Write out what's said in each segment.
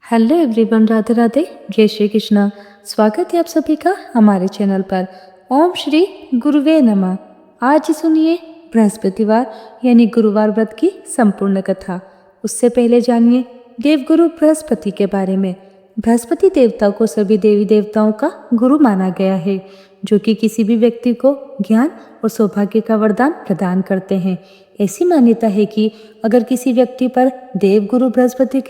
Hello everyone, Radhe Radhe, जय श्री कृष्णा। स्वागत है आप सभी का हमारे चैनल पर। ओम श्री गुरुवे नमः। आज सुनिए बृहस्पतिवार यानी गुरुवार व्रत की संपूर्ण कथा। उससे पहले जानिए देवगुरु बृहस्पति के बारे में। बृहस्पति देवता को सभी देवी देवताओं का गुरु माना गया है, जो कि किसी भी व्यक्ति को ज्ञान और सौभाग्य का वरदान प्रदान करते हैं। ऐसी मान्यता है कि अगर किसी व्यक्ति पर देवगुरु बृहस्पति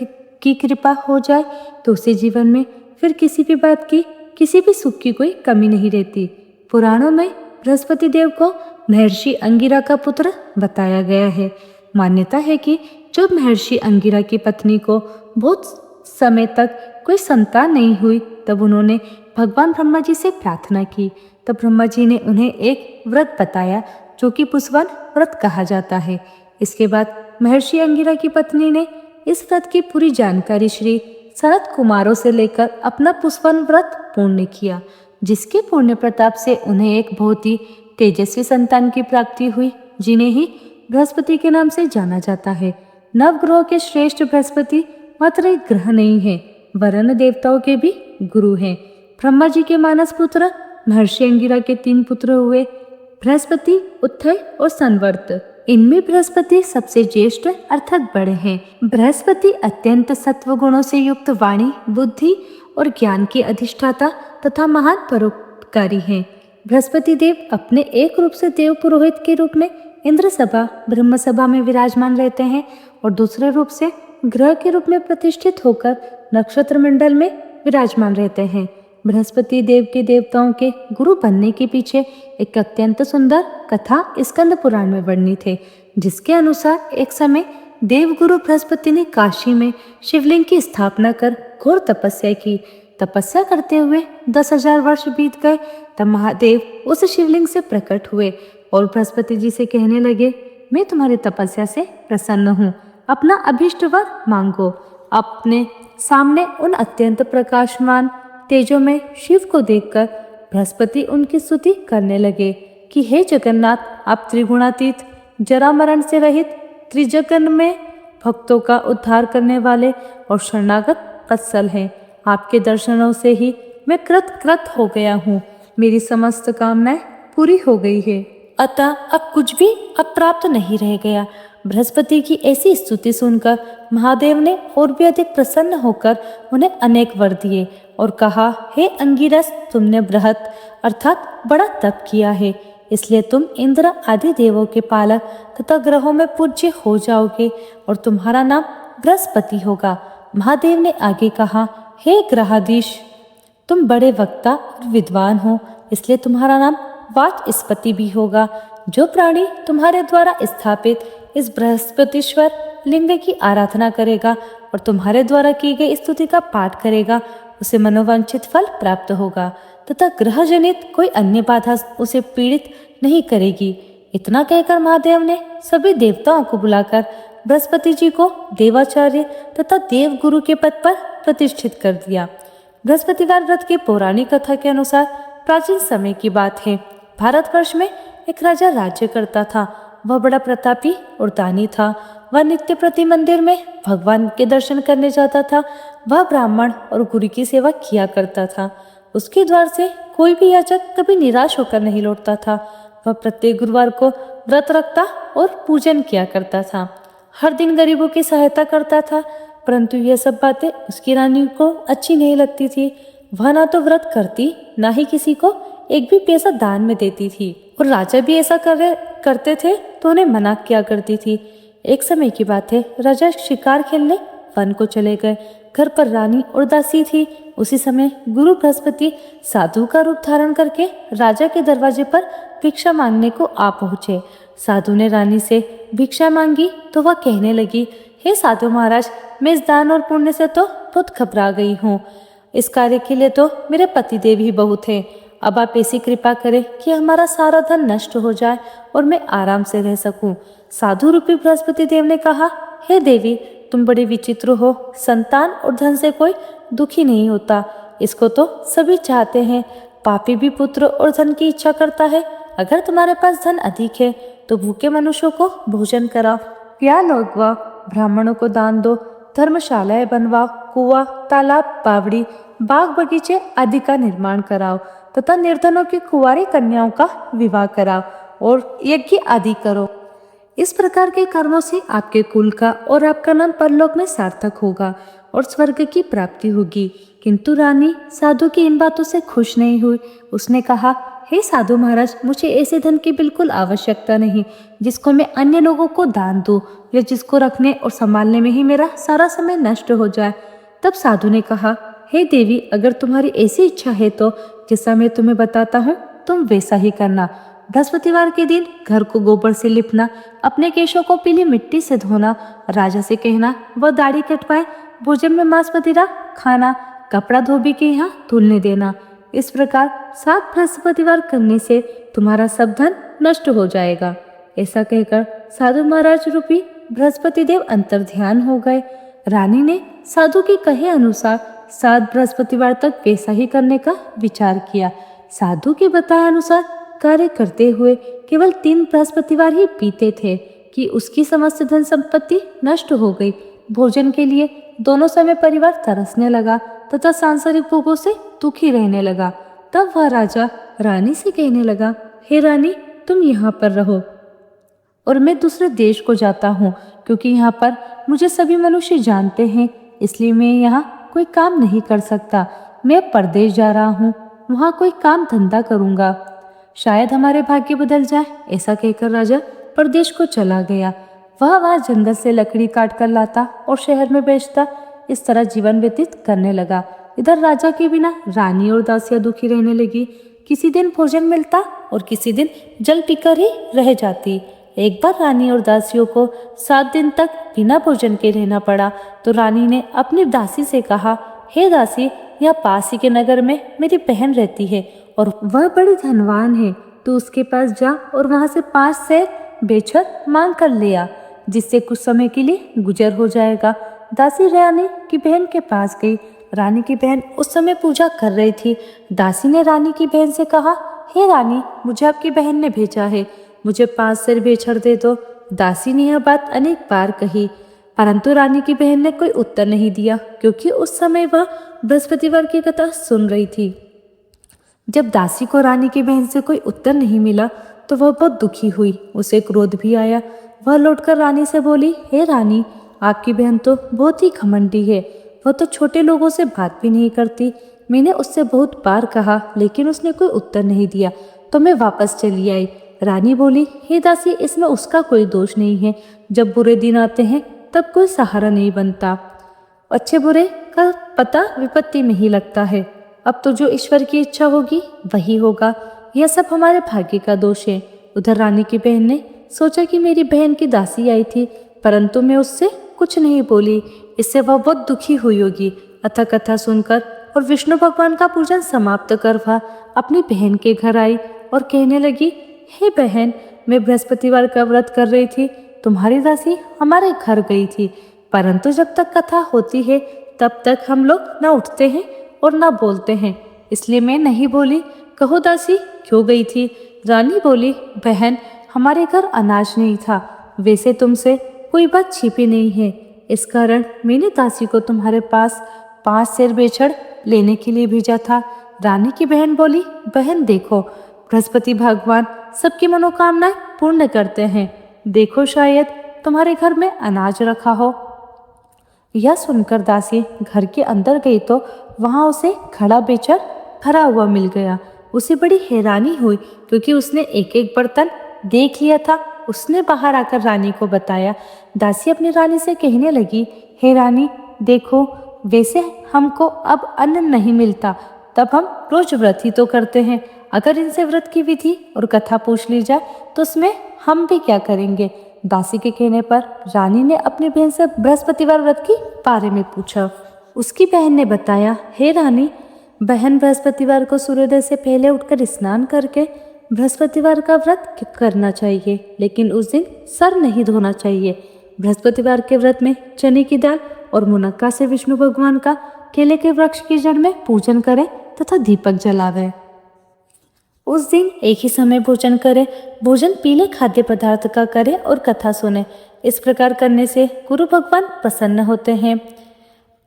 की कृपा हो जाए तो उसे जीवन में फिर किसी भी बात की, किसी भी सुख की कोई कमी नहीं रहती। पुराणों में बृहस्पति देव को महर्षि अंगिरा का पुत्र बताया गया है। मान्यता है कि जब महर्षि अंगिरा की पत्नी को बहुत समय तक कोई संतान नहीं हुई, तब उन्होंने भगवान ब्रह्मा जी से प्रार्थना की। तब ब्रह्मा जी ने उन्हें एक व्रत बताया, जो कि पुष्पवन व्रत कहा जाता है। इसके बाद महर्षि अंगिरा की पत्नी ने इस व्रत की पूरी जानकारी श्री सनत कुमारों से लेकर अपना पुष्पवन व्रत पूर्ण किया, जिसके पुण्य प्रताप से उन्हें एक बहुत ही तेजस्वी संतान की प्राप्ति हुई, जिन्हें ही बृहस्पति के नाम से जाना जाता है। नवग्रहों के श्रेष्ठ बृहस्पति मात्र एक ग्रह नहीं है, वरन देवताओं के भी गुरु हैं। ब्रह्मा जी के मानस पुत्र महर्षि अंगिरा के 3 पुत्र हुए, बृहस्पति, उत्थय और संवर्त। इनमें बृहस्पति सबसे ज्येष्ठ अर्थात बड़े हैं। बृहस्पति अत्यंत सत्व गुणों से युक्त वाणी, बुद्धि और ज्ञान के अधिष्ठाता तथा महान परोपकारी हैं। बृहस्पति देव अपने एक रूप से देव पुरोहित के रूप में इंद्र सभा, ब्रह्म सभा में विराजमान रहते हैं और दूसरे रूप से ग्रह के रूप में प्रतिष्ठित होकर नक्षत्र मंडल में विराजमान रहते हैं। बृहस्पति देव के देवताओं के गुरु बनने के पीछे एक अत्यंत सुंदर कथा स्कंद पुराण में वर्णित है, जिसके अनुसार एक समय देवगुरु बृहस्पति ने काशी में शिवलिंग की स्थापना कर घोर तपस्या की। तपस्या करते हुए 10,000 वर्ष बीत गए। तब महादेव उस शिवलिंग से प्रकट हुए और बृहस्पति जी से कहने लगे, मैं तुम्हारी तपस्या से प्रसन्न हूँ, अपना अभिष्ट वर मांगो। अपने सामने उन अत्यंत प्रकाशमान तेजों में शिव को देखकर बृहस्पति उनकी स्तुति करने लगे कि हे जगन्नाथ, आप त्रिगुणातीत, जरा मरण से रहित, त्रिजगन में भक्तों का उद्धार करने वाले और शरणागत वत्सल हैं। आपके दर्शनों से ही मैं कृत हो गया हूँ, मेरी समस्त कामनाएं पूरी हो गई है, अतः अब कुछ भी अप्राप्त नहीं रह गया। बृहस्पति की ऐसी स्तुति सुनकर महादेव ने और भी अधिक प्रसन्न होकर उन्हें अनेक वर दिए और कहा, हे अंगिरस, तुमने बृहत अर्थात बड़ा तप किया है, इसलिए तुम इंद्र आदि देवों के पालक तथा ग्रहों में पूज्य हो जाओगे और तुम्हारा नाम बृहस्पति होगा। महादेव ने आगे कहा, हे ग्रहाधीश, तुम बड़े वक्ता और विद्वान हो, इसलिए तुम्हारा नाम वाचस्पति भी होगा। जो प्राणी तुम्हारे द्वारा स्थापित इस बृहस्पतिश्वर लिंग की आराधना करेगा और तुम्हारे द्वारा की गई स्तुति का पाठ करेगा, उसे मनोवांछित फल प्राप्त होगा तथा ग्रह जनित कोई अन्य बाधा उसे पीड़ित नहीं करेगी। इतना कहकर महादेव ने सभी देवताओं को बुलाकर बृहस्पति जी को देवाचार्य तथा देवगुरु के पद पर प्रतिष्ठित कर दिया। बृहस्पतिवार व्रत की पौराणिक कथा के अनुसार प्राचीन समय की बात है। भारतवर्ष में एक राजा राज्य करता था। वह बड़ा प्रतापी और दानी था। वह नित्य प्रति मंदिर में भगवान के दर्शन करने जाता था। वह ब्राह्मण और गुरु की सेवा किया करता था। उसके द्वार से कोई भी याचक कभी निराश होकर नहीं लौटता था। वह प्रत्येक गुरुवार को व्रत रखता और पूजन किया करता था। हर दिन गरीबों की सहायता करता था, परंतु यह सब बातें उसकी रानी को अच्छी नहीं लगती थी। वह ना तो व्रत करती, ना ही किसी को एक भी पैसा दान में देती थी, और राजा भी ऐसा करते थे तो उन्हें मना किया करती थी। एक समय की बात है, राजा शिकार खेलने वन को चले गए। घर पर रानी और दासी थी। उसी समय गुरु बृहस्पति साधु का रूप धारण करके राजा के दरवाजे पर भिक्षा मांगने को आ पहुंचे। साधु ने रानी से भिक्षा मांगी तो वह कहने लगी, हे साधु महाराज, मैं इस दान और पुण्य से तो बहुत घबरा गई हूँ। इस कार्य के लिए तो मेरे पतिदेव ही बहुत है। अब आप ऐसी कृपा करें कि हमारा सारा धन नष्ट हो जाए और मैं आराम से रह सकूं। साधु रूपी बृहस्पति देव ने कहा, हे देवी, तुम बड़े विचित्र हो। संतान और धन से कोई दुखी नहीं होता, इसको तो सभी चाहते हैं। पापी भी पुत्र और धन की इच्छा करता है। अगर तुम्हारे पास धन अधिक है तो भूखे मनुष्यों को भोजन कराओ, प्यालोक व ब्राह्मणों को दान दो धर्मशालाएं बनवाओ, कुआं, तालाब, बावड़ी, बाग बगीचे आदि का निर्माण कराओ तथा निर्धनों की कुंवारी कन्याओं का विवाह कराओ और यज्ञ आदि करो। इस प्रकार के कर्मों से आपके कुल का और आपका नाम परलोक में सार्थक होगा और स्वर्ग की प्राप्ति होगी। किंतु रानी साधु की इन बातों से खुश नहीं हुई। उसने कहा, हे साधु महाराज, मुझे ऐसे धन की बिल्कुल आवश्यकता नहीं जिसको मैं अन्य लोगों को दान दूं या जिसको रखने और संभालने में ही मेरा सारा समय नष्ट हो जाए। तब साधु ने कहा, हे देवी, अगर तुम्हारी ऐसी इच्छा है तो जैसा मैं तुम्हें बताता हूँ तुम वैसा ही करना। बृहस्पतिवार के दिन घर को गोबर से लिपना, अपने केशों को पीली मिट्टी से धोना, राजा से कहना वह दाढ़ी कटवाए, भोजन में मांस मदिरा खाना, कपड़ा धोबी के यहाँ धुलने देना। इस प्रकार 7 बृहस्पतिवार करने से तुम्हारा सब धन नष्ट हो जाएगा। ऐसा कहकर साधु महाराज रूपी बृहस्पति देव अंतर ध्यान हो गए। रानी ने साधु के कहे अनुसार 7 बृहस्पतिवार तक वैसा ही करने का विचार किया। साधु के बताए अनुसार कार्य करते हुए केवल 3 बृहस्पतिवार ही बीते थे कि उसकी समस्त धन संपत्ति नष्ट हो गई। भोजन के लिए दोनों समय परिवार तरसने लगा तथा सांसारिक भोगों से दुखी रहने लगा। तब वह राजा रानी से कहने लगा, हे रानी, तुम यहाँ पर रहो और मैं दूसरे देश को जाता हूँ, क्योंकि यहाँ पर मुझे सभी मनुष्य जानते हैं, इसलिए मैं यहाँ कोई काम नहीं कर सकता। मैं परदेश जा रहा हूँ, वहाँ कोई काम धंधा करूँगा, शायद हमारे भाग्य बदल जाए। ऐसा कहकर राजा परदेश को चला गया। वह वहाँ जंगल से लकड़ी काट कर लाता और शहर में बेचता। इस तरह जीवन व्यतीत करने लगा। इधर राजा के बिना रानी और दासियां दुखी रहने लगी। किसी दिन भोजन मिलता और किसी दिन जल पीकर ही रह जाती। एक बार रानी और दासियों को 7 दिन तक बिना भोजन के रहना पड़ा तो रानी ने अपनी दासी से कहा, हे दासी, यहाँ पास ही के नगर में मेरी बहन रहती है और वह बड़ी धनवान है। तू उसके पास जा और वहां से 5 सेर बेचर मांग कर ले आ, जिससे कुछ समय के लिए गुजर हो जाएगा। दासी रानी की बहन के पास गई। रानी की बहन उस समय पूजा कर रही थी। दासी ने रानी की बहन से कहा, हे रानी, मुझे आपकी बहन ने भेजा है, मुझे 5 सेर बेचर दे दो। दासी ने यह बात अनेक बार कही, परंतु रानी की बहन ने कोई उत्तर नहीं दिया, क्योंकि उस समय वह बृहस्पतिवार की कथा सुन रही थी। जब दासी को रानी की बहन से कोई उत्तर नहीं मिला तो वह बहुत दुखी हुई। उसे क्रोध भी आया। वह लौटकर रानी से बोली, हे रानी, आपकी बहन तो बहुत ही घमंडी है। वह तो छोटे लोगों से बात भी नहीं करती। मैंने उससे बहुत बार कहा, लेकिन उसने कोई उत्तर नहीं दिया, तो मैं वापस चली आई। रानी बोली, हे दासी, इसमें उसका कोई दोष नहीं है। जब बुरे दिन आते हैं तब कोई सहारा नहीं बनता। अच्छे बुरे का पता विपत्ति में ही लगता है। अब तो जो ईश्वर की इच्छा होगी वही होगा। यह सब हमारे भाग्य का दोष है। उधर रानी की बहन ने सोचा कि मेरी बहन की दासी आई थी, परंतु मैं उससे कुछ नहीं बोली। इससे वह बहुत दुखी हुई होगी। अतः कथा सुनकर और विष्णु भगवान का पूजन समाप्त कर वह अपनी बहन के घर आई और कहने लगी, हे बहन, मैं बृहस्पतिवार का व्रत कर रही थी। तुम्हारी दासी हमारे घर गई थी, परंतु जब तक कथा होती है तब तक हम लोग न उठते हैं और न बोलते हैं, इसलिए मैं नहीं बोली। कहो दासी, क्यों गई थी? रानी बोली, बहन, हमारे घर अनाज नहीं था। वैसे तुमसे कोई बात छिपी नहीं है, इस कारण मैंने दासी को तुम्हारे पास 5 सेर बेचड़ लेने के लिए भेजा था। रानी की बहन बोली, बहन देखो, बृहस्पति भगवान सबकी मनोकामनाएं पूर्ण करते हैं। देखो, शायद तुम्हारे घर में अनाज रखा हो। यह सुनकर दासी घर के अंदर गई तो वहां उसे खड़ा बेचड़ भरा हुआ मिल गया। उसे बड़ी हैरानी हुई, क्योंकि उसने एक एक बर्तन देख लिया था। उसने बाहर आकर रानी को बताया। दासी अपनी रानी से कहने लगी, हे रानी, देखो, वैसे हमको अब अन्न नहीं मिलता, तब हम रोज व्रत ही तो करते हैं। अगर इनसे व्रत की विधि और कथा पूछ ली जाए तो उसमें हम भी क्या करेंगे? दासी के कहने पर रानी ने अपनी बहन से बृहस्पतिवार व्रत के बारे में पूछा। उसकी बहन ने बताया, हे रानी, बहन, बृहस्पतिवार को सूर्योदय से पहले उठकर स्नान करके बृहस्पतिवार का व्रत करना चाहिए, लेकिन उस दिन सर नहीं धोना चाहिए। बृहस्पतिवार के व्रत में चने की दाल और मुनक्का से विष्णु भगवान का केले के वृक्ष की जड़ में पूजन करें तथा दीपक जलावें। उस दिन एक ही समय भोजन करें। भोजन पीले खाद्य पदार्थ का करें और कथा सुने। इस प्रकार करने से गुरु भगवान प्रसन्न होते हैं,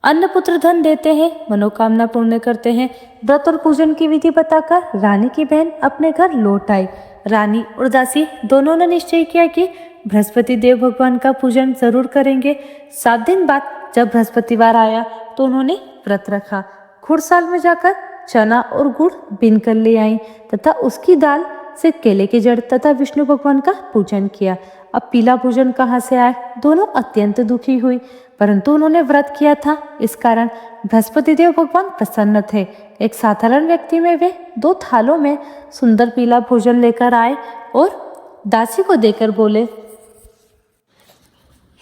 अन्न पुत्र धन देते हैं, मनोकामना पूर्ण करते हैं। व्रत और पूजन की विधि बताकर रानी की बहन अपने घर लौट आई। रानी और दासी दोनों ने निश्चय किया कि बृहस्पति देव भगवान का पूजन जरूर करेंगे। 7 दिन बाद जब बृहस्पतिवार आया तो उन्होंने व्रत रखा। घुड़साल में जाकर चना और गुड़ बीन कर ले आई तथा उसकी दाल से केले की जड़ तथा विष्णु भगवान का पूजन किया। अब पीला भोजन कहाँ से आए? दोनों अत्यंत दुखी हुई, परंतु उन्होंने व्रत किया था, इस कारण बृहस्पति देव भगवान प्रसन्न थे। एक साधारण व्यक्ति में वे 2 थालों में सुंदर पीला भोजन लेकर आए और दासी को देकर बोले,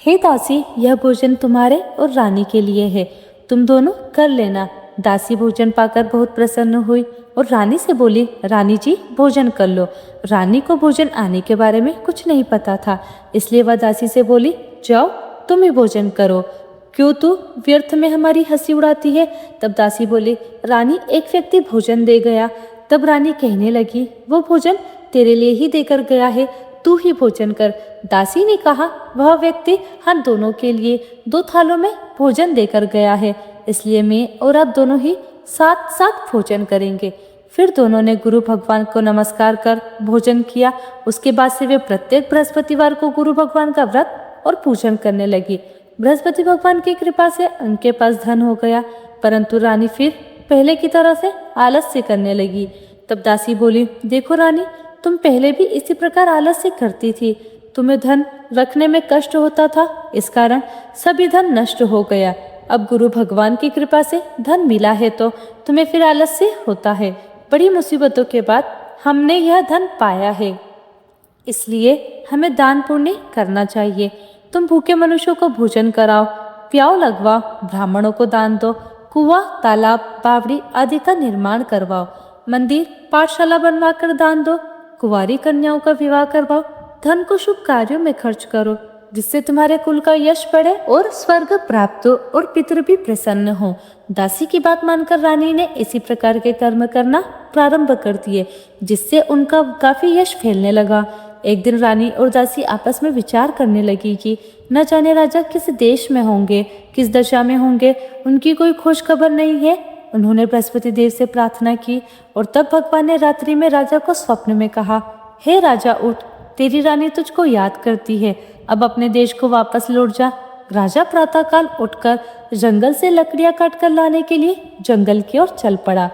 हे दासी, यह भोजन तुम्हारे और रानी के लिए है, तुम दोनों कर लेना। दासी भोजन पाकर बहुत प्रसन्न हुई और रानी से बोली, रानी जी भोजन कर लो। रानी को भोजन आने के बारे में कुछ नहीं पता था, इसलिए वह दासी से बोली, जाओ तुम ही भोजन करो, क्यों तू व्यर्थ में हमारी हंसी उड़ाती है। तब दासी बोली, रानी एक व्यक्ति भोजन दे गया। तब रानी कहने लगी, वो भोजन तेरे लिए ही देकर गया है, तू ही भोजन कर। दासी ने कहा, वह व्यक्ति हम दोनों के लिए 2 थालों में भोजन देकर गया है, इसलिए मैं और आप दोनों ही साथ साथ भोजन करेंगे। फिर दोनों ने गुरु भगवान को नमस्कार कर भोजन किया। उसके बाद से वे प्रत्येक बृहस्पतिवार को गुरु भगवान का व्रत और पूजन करने लगी। बृहस्पति भगवान की कृपा से उनके पास धन हो गया, परंतु रानी फिर पहले की तरह से आलस्य करने लगी। तब दासी बोली, देखो रानी, तुम पहले भी इसी प्रकार आलस्य करती थी, तुम्हें धन रखने में कष्ट होता था, इस कारण सभी धन नष्ट हो गया। अब गुरु भगवान की कृपा से धन मिला है तो तुम्हें फिर आलस्य होता है। बड़ी मुसीबतों के बाद हमने यह धन पाया है, इसलिए हमें दान पुण्य करना चाहिए। तुम भूखे मनुष्यों को भोजन कराओ, प्याव लगवाओ, ब्राह्मणों को दान दो, कुआं, तालाब, बावड़ी आदि का निर्माण करवाओ, मंदिर, पाठशाला बनवाकर दान दो, कुंवारी कन्याओं का विवाह करवाओ, धन को शुभ कार्यों में खर्च करो, जिससे तुम्हारे कुल का यश बढ़े और स्वर्ग प्राप्त हो और पितृ भी प्रसन्न हो। दासी की बात मानकर रानी ने इसी प्रकार के कर्म करना प्रारंभ कर दिए, जिससे उनका काफी यश फैलने लगा। एक दिन रानी और दासी आपस में विचार करने लगी कि न जाने राजा किस देश में होंगे, किस दशा में होंगे, उनकी कोई खोज खबर नहीं है। उन्होंने बृहस्पति देव से प्रार्थना की और तब भगवान ने रात्रि में राजा को स्वप्न में कहा, हे राजा उठ, तेरी रानी तुझको याद करती है, अब अपने देश को वापस लौट जा। राजा प्रातःकाल उठकर जंगल से लकड़ियां काटकर लाने के लिए जंगल की ओर चल पड़ा।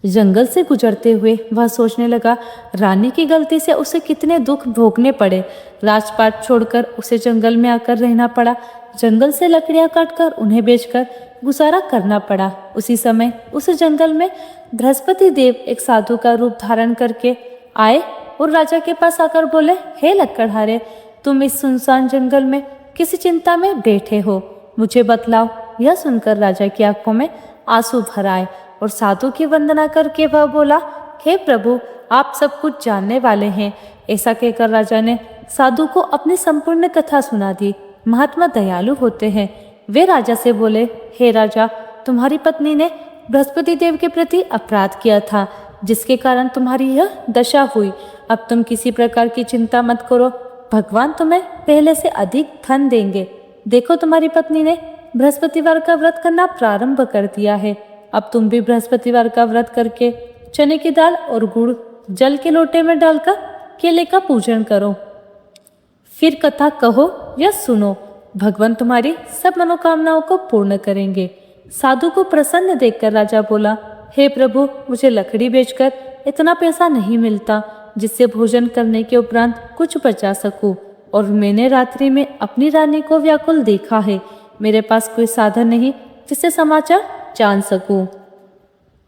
जंगल से गुजरते हुए वह सोचने लगा, रानी की गलती से उसे कितने दुख भोगने पड़े। राजपाट छोड़कर उसे जंगल में आकर रहना पड़ा। जंगल से लकड़ियां काटकर उन्हें बेचकर गुजारा करना पड़ा। उसी समय उस जंगल में बृहस्पति देव एक साधु का रूप धारण करके आए और राजा के पास आकर बोले, हे लकड़हारे, तुम इस सुनसान जंगल में किसी चिंता में बैठे हो, मुझे बतलाओ। यह सुनकर राजा की आंखों में आंसू भर आए और साधु की वंदना करके वह बोला, हे प्रभु, आप सब कुछ जानने वाले हैं। ऐसा कहकर राजा ने साधु को अपनी संपूर्ण कथा सुना दी। महात्मा दयालु होते हैं। वे राजा से बोले, हे राजा, तुम्हारी पत्नी ने बृहस्पति देव के प्रति अपराध किया था, जिसके कारण तुम्हारी यह दशा हुई। अब तुम किसी प्रकार की चिंता मत करो, भगवान तुम्हें पहले से अधिक धन देंगे। देखो, तुम्हारी पत्नी ने बृहस्पतिवार का व्रत करना प्रारंभ कर दिया है। अब तुम भी बृहस्पतिवार का व्रत करके चने की दाल और गुड़ जल के लोटे में डालकर केले का पूजन करो। फिर कथा कहो या सुनो, भगवान तुम्हारी सब मनोकामनाओं को पूर्ण करेंगे। साधु को प्रसन्न देखकर राजा बोला, हे प्रभु, मुझे लकड़ी बेचकर इतना पैसा नहीं मिलता जिससे भोजन करने के उपरांत कुछ बचा सकूं, और मैंने रात्रि में अपनी रानी को व्याकुल देखा है। मेरे पास कोई साधन नहीं जिससे समाचार जान सकूं।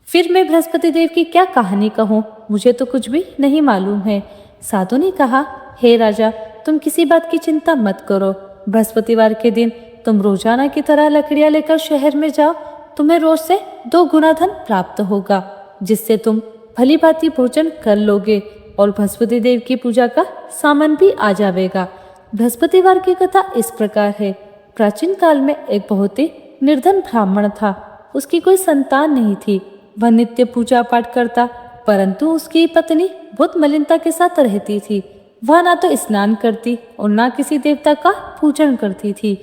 फिर मैं बृहस्पति देव की क्या कहानी कहूँ, मुझे तो कुछ भी नहीं मालूम है। साधु ने कहा, हे राजा, तुम किसी बात की चिंता मत करो। बृहस्पतिवार के दिन तुम रोजाना की तरह लकड़ियां लेकर शहर में जाओ, तुम्हें रोज से 2 गुना धन प्राप्त होगा, जिससे तुम भली भांति भोजन कर लोगे और बृहस्पति देव की पूजा का सामान भी आ जाएगा। बृहस्पतिवार की कथा इस प्रकार है। प्राचीन काल में एक बहुत ही निर्धन ब्राह्मण था। उसकी कोई संतान नहीं थी। वह नित्य पूजा पाठ करता, परंतु उसकी पत्नी बहुत मलिनता के साथ रहती थी। वह ना तो स्नान करती और ना किसी देवता का पूजन करती थी।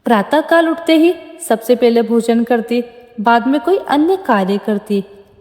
प्रातः काल उठते ही सबसे पहले भोजन करती, बाद में कोई अन्य कार्य करती।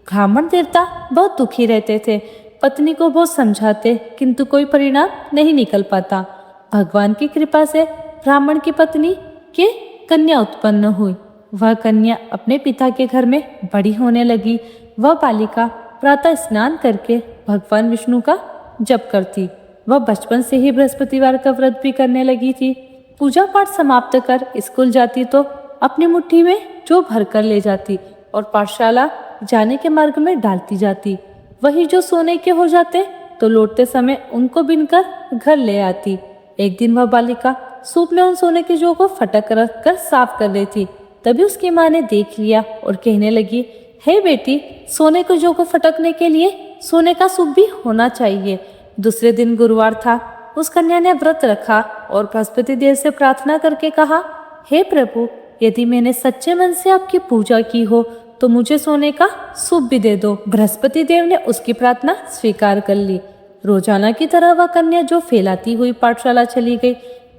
ब्राह्मण देवता बहुत दुखी रहते थे। पत्नी को बहुत समझाते किंतु कोई परिणाम नहीं निकल पाता। भगवान की कृपा से ब्राह्मण की पत्नी के कन्या उत्पन्न हुई। वह कन्या अपने पिता के घर में बड़ी होने लगी। वह बालिका प्रातः स्नान करके भगवान विष्णु का जप करती। वह बचपन से ही बृहस्पतिवार का व्रत भी करने लगी थी। पूजा पाठ समाप्त कर स्कूल जाती तो अपनी मुट्ठी में जो भर कर ले जाती और पाठशाला जाने के मार्ग में डालती जाती। वही जो सोने के हो जाते तो लौटते समय उनको बिनकर घर ले आती। एक दिन वह बालिका सूप में उन सोने के जौ को फटक रख कर साफ कर रही थी। तभी उसकी माँ ने देख लिया और कहने लगी, हे बेटी, सोने के जौ को फटकने के लिए सोने का सूप भी होना चाहिए। दूसरे दिन गुरुवार था। उस कन्या ने व्रत रखा और बृहस्पति देव से प्रार्थना करके कहा, हे प्रभु, यदि मैंने सच्चे मन से आपकी पूजा की हो तो मुझे सोने का सूप भी दे दो। बृहस्पति देव ने उसकी प्रार्थना स्वीकार कर ली। रोजाना की तरह वह कन्या जो फैलाती हुई पाठशाला चली गई।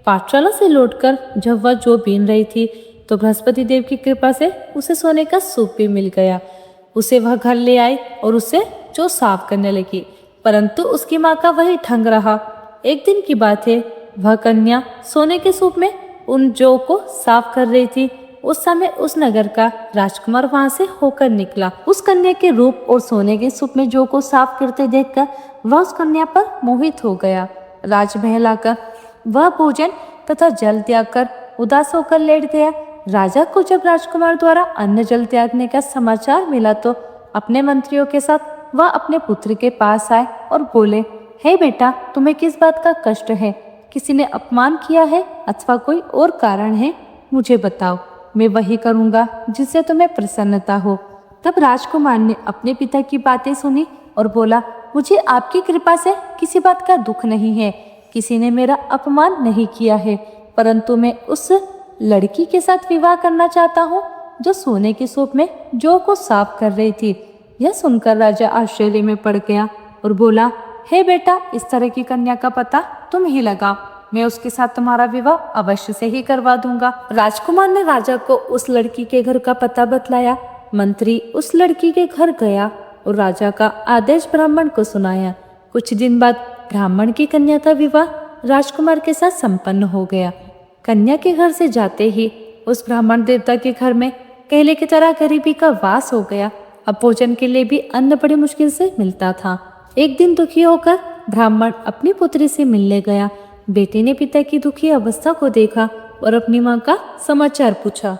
पाठशाला से लौटकर जब वह जो बीन रही थी तो बृहस्पति देव की कृपा से उसे सोने का सूप भी मिल गया। उसे वह घर ले आई और उसे जो साफ करने लगी, परंतु उसकी माँ का वही ढंग रहा। एक दिन की बात है, वह कन्या सोने के सूप में उन जौ को साफ कर रही थी। उस समय उस नगर का राजकुमार वहां से होकर निकला। उस कन्या के रूप और सोने के सूप में जौ को साफ करते देखकर वह उस कन्या पर मोहित हो गया। राजमहल आकर वह भोजन तथा जल त्याग कर उदास होकर लेट गया। राजा को जब राजकुमार द्वारा अन्न जल त्यागने का समाचार मिला तो अपने मंत्रियों के साथ वह अपने पुत्र के पास आए और बोले, हे बेटा, तुम्हें किस बात का कष्ट है? किसी ने अपमान किया है अथवा कोई और कारण है? मुझे बताओ, मैं वही करूंगा जिससे तुम्हें प्रसन्नता हो। तब राजकुमार ने अपने पिता की बातें सुनी और बोला, मुझे आपकी कृपा से किसी बात का दुख नहीं है। किसी ने मेरा अपमान नहीं किया है, परंतु मैं उस लड़की के साथ विवाह करना चाहता हूँ जो सोने के सूप में जौ को साफ कर रही थी। यह सुनकर राजा आश्चर्य में पड़ गया और बोला, हे बेटा, इस तरह की कन्या का पता तुम ही लगाओ। मैं उसके साथ तुम्हारा विवाह अवश्य से ही करवा दूंगा। राजकुमार ने राजा को उस लड़की के घर का पता बतलाया। मंत्री उस लड़की के घर गया और राजा का आदेश ब्राह्मण को सुनाया। कुछ दिन बाद ब्राह्मण की कन्या का विवाह राजकुमार के साथ संपन्न हो गया। कन्या के घर से जाते ही उस ब्राह्मण देवता के घर में पहले की तरह गरीबी का वास हो गया। अब भोजन के लिए भी अन्न बड़ी मुश्किल से मिलता था। एक दिन दुखी होकर ब्राह्मण अपनी पुत्री से मिलने गया। बेटे ने पिता की दुखी अवस्था को देखा और अपनी माँ का समाचार पूछा।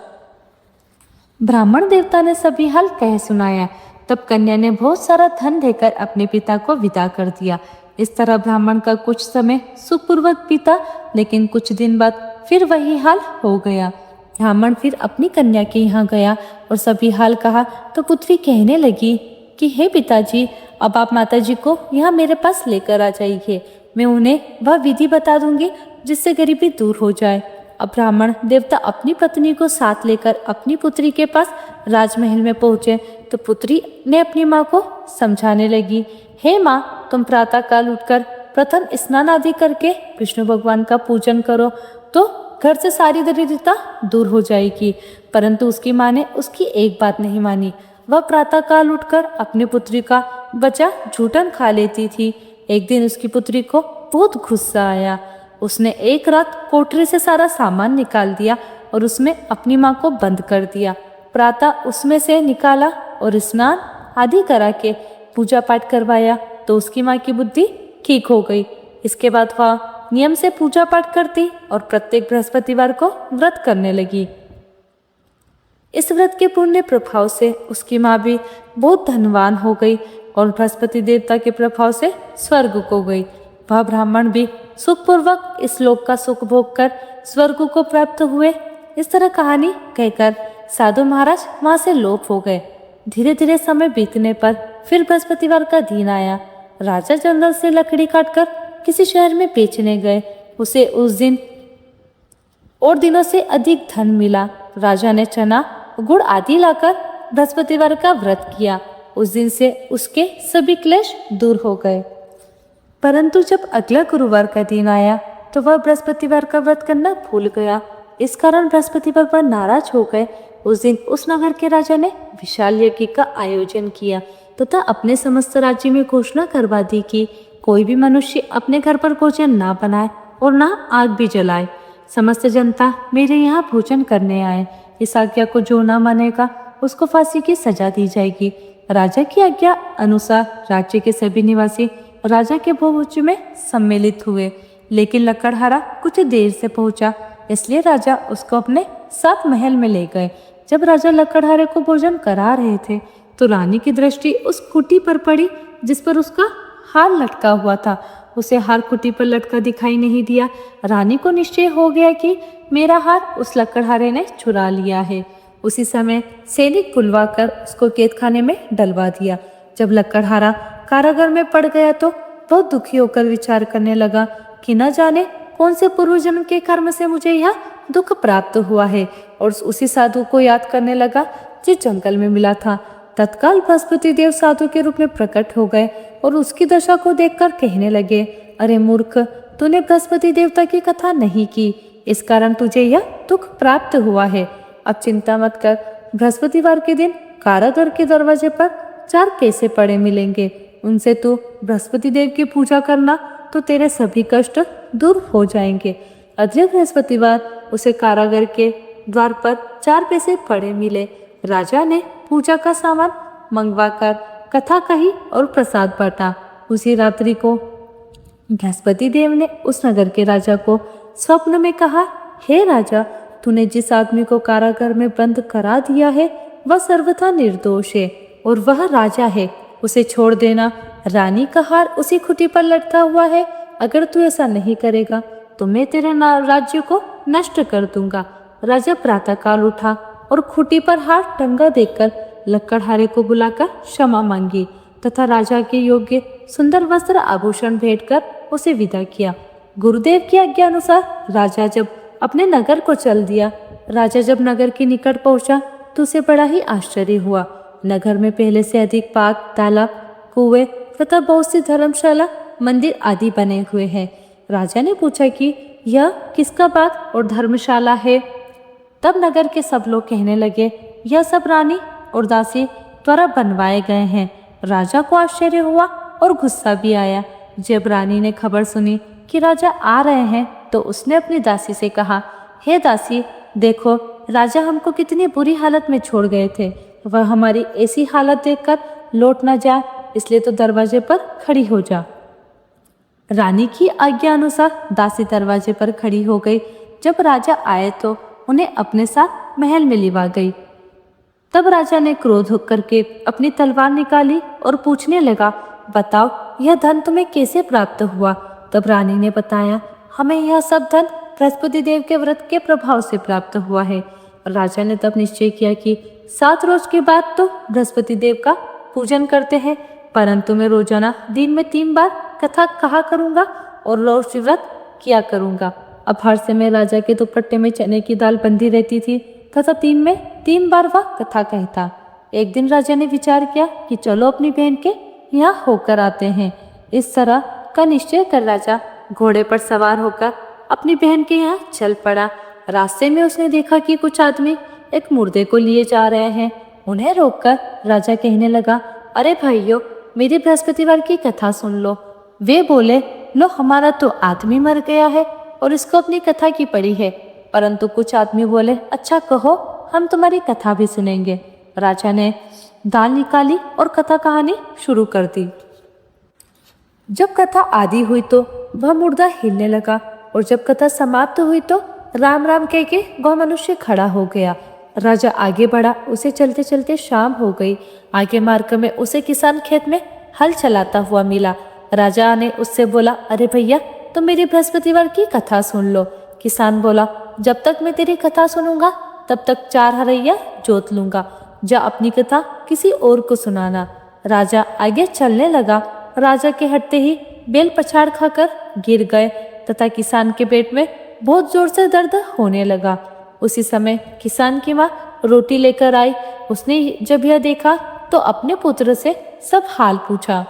ब्राह्मण देवता ने सभी हाल कह सुनाया। तब कन्या ने बहुत सारा धन देकर अपने पिता को विदा कर दिया। इस तरह ब्राह्मण का कुछ समय सुखपूर्वक बीता, लेकिन कुछ दिन बाद फिर वही हाल हो गया। ब्राह्मण फिर अपनी कन्या के यहाँ गया और सभी हाल कहा तो पुत्री कहने लगी कि हे पिताजी, अब आप माताजी को यहाँ मेरे पास लेकर आ जाइए। मैं उन्हें वह विधि बता दूंगी जिससे गरीबी दूर हो जाए। अब ब्राह्मण देवता अपनी पत्नी को साथ लेकर अपनी पुत्री के पास राजमहल में पहुंचे तो पुत्री ने अपनी माँ को समझाने लगी, हे माँ, तुम प्रातः काल उठकर प्रथम स्नान आदि करके विष्णु भगवान का पूजन करो तो घर से सारी दरिद्रता दूर हो जाएगी। परंतु उसकी माँ ने उसकी एक बात नहीं मानी। वह प्रातः काल उठकर अपनी पुत्री का बचा झूठन खा लेती थी। एक दिन उसकी पुत्री को बहुत गुस्सा आया। उसने एक रात कोठरी से सारा सामान निकाल दिया और उसमें अपनी माँ को बंद कर दिया। प्रातः उसमें से निकाला और स्नान आदि करा के पूजा पाठ करवाया तो उसकी माँ की बुद्धि ठीक हो गई। इसके बाद वह नियम से पूजा पाठ करती और प्रत्येक बृहस्पतिवार को व्रत करने लगी। इस व्रत के पुण्य प्रभाव से उसकी माँ भी बहुत धनवान हो गई और बृहस्पति देवता के प्रभाव से स्वर्ग को गई। वह ब्राह्मण भी सुखपूर्वक इस लोक का सुख भोग कर स्वर्ग को प्राप्त हुए। इस तरह कहानी कहकर साधु महाराज वहां से लोप हो गए। धीरे धीरे समय बीतने पर फिर बृहस्पतिवार का दिन आया। राजा जंगल से लकड़ी काटकर किसी शहर में बेचने गए। उसे उस दिन और दिनों से अधिक धन मिला। राजा ने चना, गुड़ आदि लाकर बृहस्पतिवार का व्रत किया। उस दिन से उसके सभी क्लेश दूर हो गए। परंतु जब अगला गुरुवार का दिन आया तो वह बृहस्पतिवार का व्रत करना भूल गया। इस कारण बृहस्पति भगवान नाराज हो गए। उस दिन उस नगर के राजा ने विशाल यज्ञ का आयोजन किया तथा अपने समस्त राज्य में घोषणा करवा दी कि कोई भी मनुष्य अपने घर पर भोजन ना बनाए और ना आग भी जलाए। समस्त जनता मेरे यहाँ भोजन करने आए। इस आज्ञा को जो ना मानेगा उसको फांसी की सजा दी जाएगी। राजा की आज्ञा अनुसार राज्य के सभी निवासी राजा के भोज में सम्मिलित हुए, लेकिन लकड़हारा कुछ देर से पहुंचा, इसलिए राजा उसको अपने साथ महल में ले गए। जब राजा लकड़हारे को भोजन करा रहे थे तो रानी की दृष्टि उस कुटी पर पड़ी जिस पर उसका हार लटका हुआ था। उसे हार कुटी पर लटका दिखाई नहीं दिया। रानी को निश्चय हो गया कि मेरा हार उस लकड़हारे ने चुरा लिया है। उसी समय सैनिक बुलवाकर उसको कैदखाने में डलवा दिया। जब लकड़हारा कारागार में पड़ गया तो बहुत दुखी होकर विचार करने लगा कि न जाने कौन से पूर्व जन्म के कर्म से मुझे यह दुख प्राप्त हुआ है, और उसी साधु को याद करने लगा जिस जंगल में मिला था। तत्काल बृहस्पति देव साधु के रूप में प्रकट हो गए और उसकी दशा को देखकर कहने लगे, अरे मूर्ख, तूने बृहस्पति देवता की कथा नहीं की, इस कारण तुझे यह दुख प्राप्त हुआ है। अब चिंता मत कर, बृहस्पतिवार के दिन कारागार के दरवाजे पर 4 पैसे पड़े मिलेंगे, उनसे तू बृहस्पति देव की पूजा करना तो तेरे सभी कष्ट दूर हो जाएंगे। अगले बृहस्पतिवार उसे कारागार के द्वार पर 4 पैसे पड़े मिले। राजा ने पूजा का सामान मंगवाकर कथा कही और प्रसाद बांटा। उसी रात्रि को बृहस्पति देव ने उस नगर के राजा को स्वप्न में कहा, हे राजा, तूने जिस आदमी को कारागार में बंद करा दिया है वह सर्वथा निर्दोष है और वह राजा है, उसे छोड़ देना। रानी का हार उसी खुटी पर लटका हुआ है। अगर तू ऐसा नहीं करेगा तो मैं तेरे राज्य को नष्ट कर दूंगा। राजा प्रातःकाल उठा और खुटी पर हार टंगा देखकर लकड़हारे को बुलाकर क्षमा मांगी तथा राजा के योग्य सुंदर वस्त्र आभूषण भेंटकर उसे विदा किया। गुरुदेव की आज्ञा अनुसार राजा जब अपने नगर को चल दिया। राजा जब नगर के निकट पहुंचा तो उसे बड़ा ही आश्चर्य हुआ। नगर में पहले से अधिक पार्क, तालाब, कुएं तथा बहुत सी धर्मशाला, मंदिर आदि बने हुए हैं। राजा ने पूछा कि यह किसका बाग और धर्मशाला है? तब नगर के सब लोग कहने लगे, यह सब रानी और दासी द्वारा बनवाए गए हैं। राजा को आश्चर्य हुआ और गुस्सा भी आया। जब रानी ने खबर सुनी कि राजा आ रहे हैं तो उसने अपनी दासी से कहा, हे दासी, देखो राजा हमको कितनी बुरी हालत में छोड़ गए थे। वह हमारी ऐसी हालत देखकर लौट न जाए, इसलिए तो दरवाजे पर खड़ी हो जा। रानी की आज्ञा अनुसार दासी दरवाजे पर खड़ी हो गई। जब राजा आए तो उन्हें अपने साथ महल में लिवा गई। तब राजा ने क्रोध करके अपनी तलवार निकाली और पूछने लगा, बताओ यह धन तुम्हें कैसे प्राप्त हुआ? तब रानी ने बताया, हमें यह सब धन बृहस्पति देव के व्रत के प्रभाव से प्राप्त हुआ है। राजा ने तब निश्चय किया कि 7 रोज के बाद तो बृहस्पति देव का पूजन करते हैं, परंतु मैं रोजाना दिन में 3 बार कथा कहा करूंगा और रोज व्रत किया करूंगा। अब हर समय राजा के दुपट्टे में चने की दाल बंधी रहती थी तथा 3 में 3 बार वह कथा कहता। एक दिन राजा ने विचार किया कि चलो अपनी बहन के यहाँ होकर आते हैं। इस तरह का निश्चय कर राजा घोड़े पर सवार होकर अपनी बहन के यहाँ चल पड़ा। रास्ते में उसने देखा कि कुछ आदमी एक मुर्दे को लिए जा रहे हैं। उन्हें रोककर राजा कहने लगा, अरे भाइयों, मेरी बृहस्पतिवार की कथा सुन लो। वे बोले, लो हमारा तो आदमी मर गया है और इसको अपनी कथा की पड़ी है। परंतु कुछ आदमी बोले, अच्छा कहो, हम तुम्हारी कथा भी सुनेंगे। राजा ने दाल निकाली और कथा कहानी शुरू कर दी। जब कथा आदि हुई तो वह मुर्दा हिलने लगा और जब कथा समाप्त हुई तो राम राम कह के वह मनुष्य खड़ा हो गया। राजा आगे बढ़ा, उसे चलते चलते शाम हो गई। आगे मार्ग में उसे किसान खेत में हल चलाता हुआ मिला। राजा ने उससे बोला, अरे भैया, तुम मेरी बृहस्पतिवार की कथा सुन लो। किसान बोला, जब तक मैं तेरी कथा सुनूंगा तब तक 4 हरैया जोत लूंगा। जा अपनी कथा किसी और को सुनाना। राजा आगे चलने लगा। राजा के हटते ही बेल पछाड़ खाकर गिर गए तथा किसान के पेट में बहुत जोर से दर्द होने लगा। उसी समय किसान की माँ रोटी लेकर आई। उसने जब यह देखा तो अपने पुत्र से सब हाल पूछा।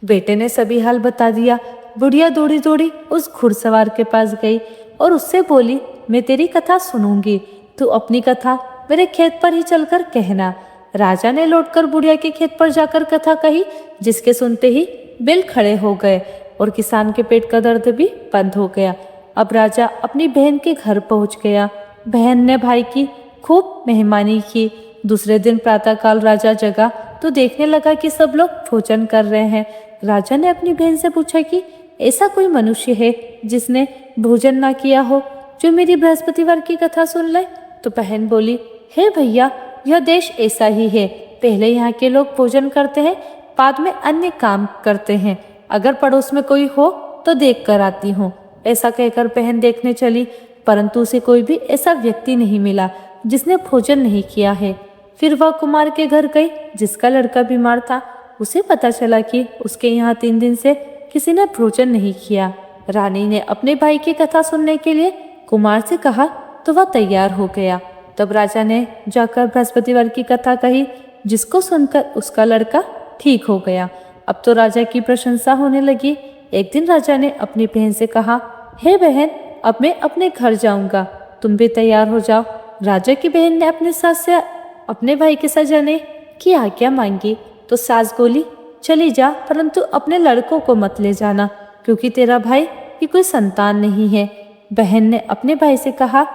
बेटे ने सभी हाल बता दिया। बुढ़िया दौड़ी दौड़ी उस घुड़सवार के पास गई और उससे बोली, मैं तेरी कथा सुनूंगी, तू अपनी कथा मेरे खेत पर ही चलकर कहना। राजा ने लौटकर बुढ़िया के खेत पर जाकर कथा कही, जिसके सुनते ही बिल खड़े हो गए और किसान के पेट का दर्द भी बंद हो गया। अब राजा अपनी बहन के घर पहुंच गया। बहन ने भाई की खूब मेहमानी की। दूसरे दिन प्रातःकाल राजा जगा तो देखने लगा कि सब लोग भोजन कर रहे हैं। राजा ने अपनी बहन से पूछा कि ऐसा कोई मनुष्य है जिसने भोजन ना किया हो, जो मेरी बृहस्पतिवार की कथा सुन ले। तो बहन बोली, हे भैया, यह देश ऐसा ही है। पहले यहाँ के लोग भोजन करते हैं, बाद में अन्य काम करते हैं। अगर पड़ोस में कोई हो तो देख कर आती हूँ। ऐसा कहकर बहन देखने चली, परंतु उसे कोई भी ऐसा व्यक्ति नहीं मिला जिसने भोजन नहीं किया है। फिर वह कुमार के घर गई जिसका लड़का बीमार था। उसे पता चला कि उसके यहाँ 3 दिन से किसी ने भोजन नहीं किया। रानी ने अपने भाई की कथा सुनने के लिए कुमार से कहा तो वह तैयार हो गया। तब राजा ने जाकर बृहस्पतिवार की कथा कही, जिसको सुनकर उसका लड़का ठीक हो गया। अब तो राजा की प्रशंसा होने लगी। एक दिन राजा ने अपनी बहन से कहा, हे बहन, अब मैं अपने घर जाऊंगा, तुम भी तैयार हो जाओ। राजा की बहन ने अपने सास से अपने भाई के साथ जाने की आज्ञा मांगी तो सास बोली, चली जा, परंतु अपने लड़कों को मत ले जाना, क्योंकि तेरा भाई की कोई संतान नहीं है। बहन ने अपने भाई से कहा,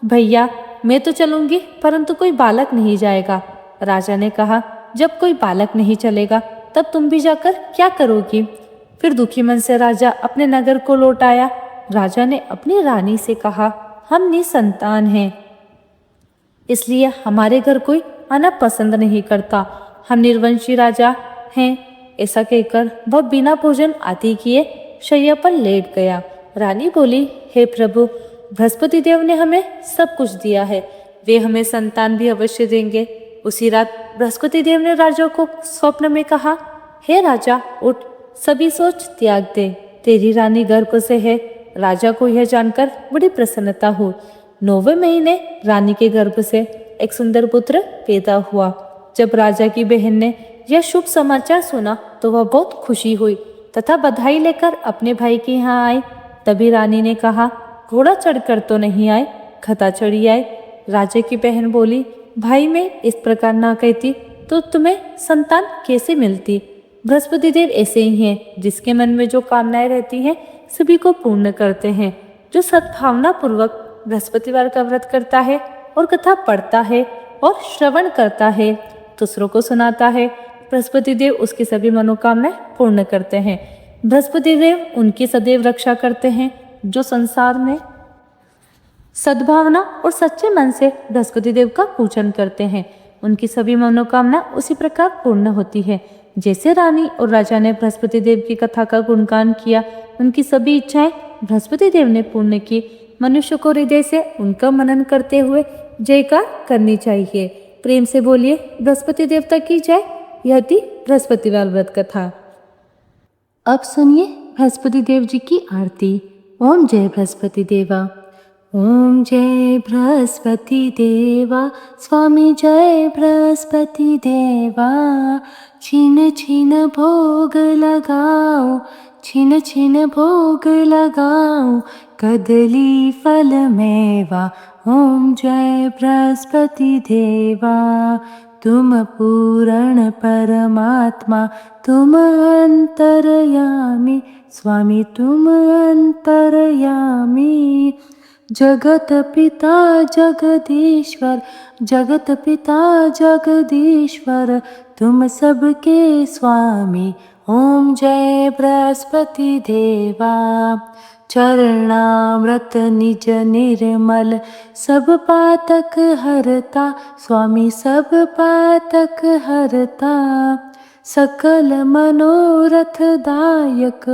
भैया, मैं तो चलूंगी, परंतु कोई बालक नहीं जाएगा। राजा ने कहा, जब कोई बालक नहीं चलेगा तब तुम भी जाकर क्या करोगी। फिर दुखी मन से राजा अपने नगर को लौट आया। राजा ने अपनी रानी से कहा, हम निसंतान हैं, इसलिए हमारे घर कोई आना पसंद नहीं करता। हम निर्वंशी राजा हैं। ऐसा कहकर वह बिना भोजन आदि किए शैया पर लेट गया। रानी बोली, हे प्रभु, बृहस्पति देव ने हमें सब कुछ दिया है, वे हमें संतान भी अवश्य देंगे। उसी रात बृहस्पति देव ने राजा को स्वप्न में कहा, हे राजा, उठ, सभी सोच त्याग दे, तेरी रानी गर्भ से है। राजा को यह जानकर बड़ी प्रसन्नता हुई। 9वें महीने रानी के गर्भ से एक सुंदर पुत्र पैदा हुआ। जब राजा की बहन ने यह शुभ समाचार सुना तो वह बहुत खुशी हुई तथा बधाई लेकर अपने भाई के यहाँ आई। तभी रानी ने कहा, घोड़ा चढ़कर तो नहीं आए, खता चढ़ी आए। राजा की बहन बोली, भाई, मैं इस प्रकार ना कहती तो तुम्हें संतान कैसे मिलती। बृहस्पति देव ऐसे ही हैं, जिसके मन में जो कामनाएं रहती हैं सभी को पूर्ण करते हैं। जो सद्भावना पूर्वक बृहस्पतिवार का व्रत करता है और कथा पढ़ता है और श्रवण करता है, दूसरों को सुनाता है, बृहस्पति देव उसकी सभी मनोकामनाएं पूर्ण करते हैं। बृहस्पति देव उनकी सदैव रक्षा करते हैं। जो संसार में सद्भावना और सच्चे मन से बृहस्पति देव का पूजन करते हैं, उनकी सभी मनोकामना उसी प्रकार पूर्ण होती है। जैसे रानी और राजा ने बृहस्पति देव की कथा का गुणगान किया, उनकी सभी इच्छाएं बृहस्पति देव ने पूर्ण की। मनुष्य को हृदय से उनका मनन करते हुए जयकार करनी चाहिए। प्रेम से बोलिए, बृहस्पति देवता की जय। यह थी बृहस्पतिवार व्रत कथा। अब सुनिए बृहस्पति देव जी की आरती। ओम जय बृहस्पति देवा। ओम जय बृहस्पति देवा, स्वामी जय बृहस्पति देवा। छिन छिन भोग लगाओ, छिन छिन भोग लगाओ, कदली फल मेवा। ओम जय बृहस्पति देवा। तुम पूर्ण परमात्मा, तुम अंतर्यामी, स्वामी तुम अंतर्यामी। जगत पिता जगदीश्वर, जगत पिता जगदीश्वर, तुम सबके स्वामी। ओम जय बृहस्पति देवा। चरणामृत निज निर्मल, सब पातक हरता, स्वामी सब पातक हरता। सकल मनोरथ दायक,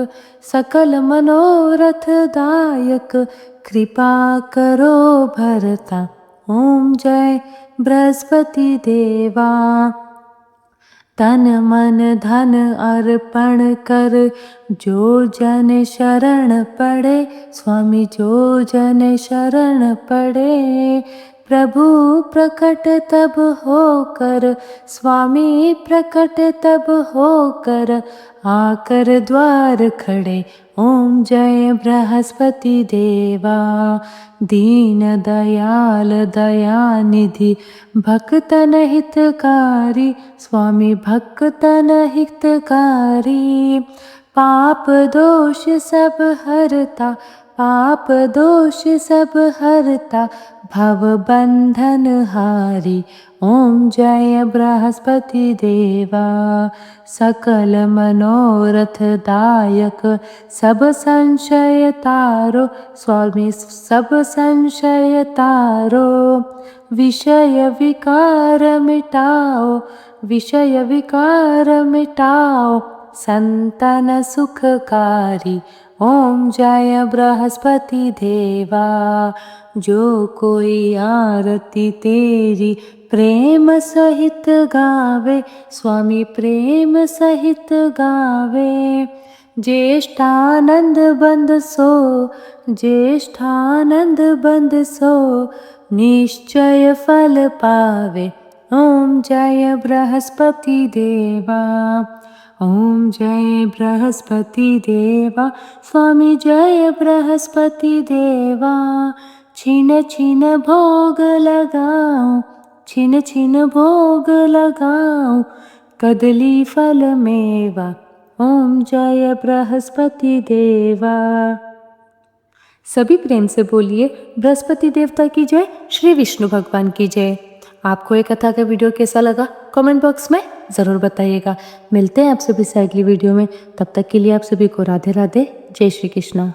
सकल मनोरथ दायक, कृपा करो भरता। ओम जय बृहस्पति देवा। तन मन धन अर्पण कर, जो जन शरण पड़े, स्वामी जो जन शरण पड़े। प्रभु प्रकट तब होकर, स्वामी प्रकट तब होकर, आकर द्वार खड़े। ओम जय बृहस्पति देवा, दीन दयाल दयानिधि, भक्तन हितकारी, स्वामी भक्तन हितकारी। पाप दोष सब हरता, पाप दोष सब हरता, भव बंधन हारी। ओम जय बृहस्पति देवा, सकल मनोरथ दायक, सब संशय तारो, स्वामी सब संशय तारो। विषय विकार मिटाओ, विषय विकार मिटाओ, संतन सुखकारी। ओम जय बृहस्पति देवा, जो कोई आरती तेरी प्रेम सहित गावे, स्वामी प्रेम सहित गावे। ज्येष्ठानंद बंद सो, ज्येष्ठानंद बंद सो, निश्चय फल पावे। ओम जय बृहस्पति देवा, ओम जय बृहस्पति देवा, स्वामी जय बृहस्पति देवा। छिन छिन भोग लगाऊं, छिन छिन भोग लगाऊं, कदली फल मेवा। ओम जय बृहस्पति देवा। सभी प्रेम से बोलिए बृहस्पति देवता की जय, श्री विष्णु भगवान की जय। आपको ये कथा का वीडियो कैसा लगा कमेंट बॉक्स में ज़रूर बताइएगा। मिलते हैं आप सभी से अगली वीडियो में, तब तक के लिए आप सभी को राधे राधे, जय श्री कृष्णा।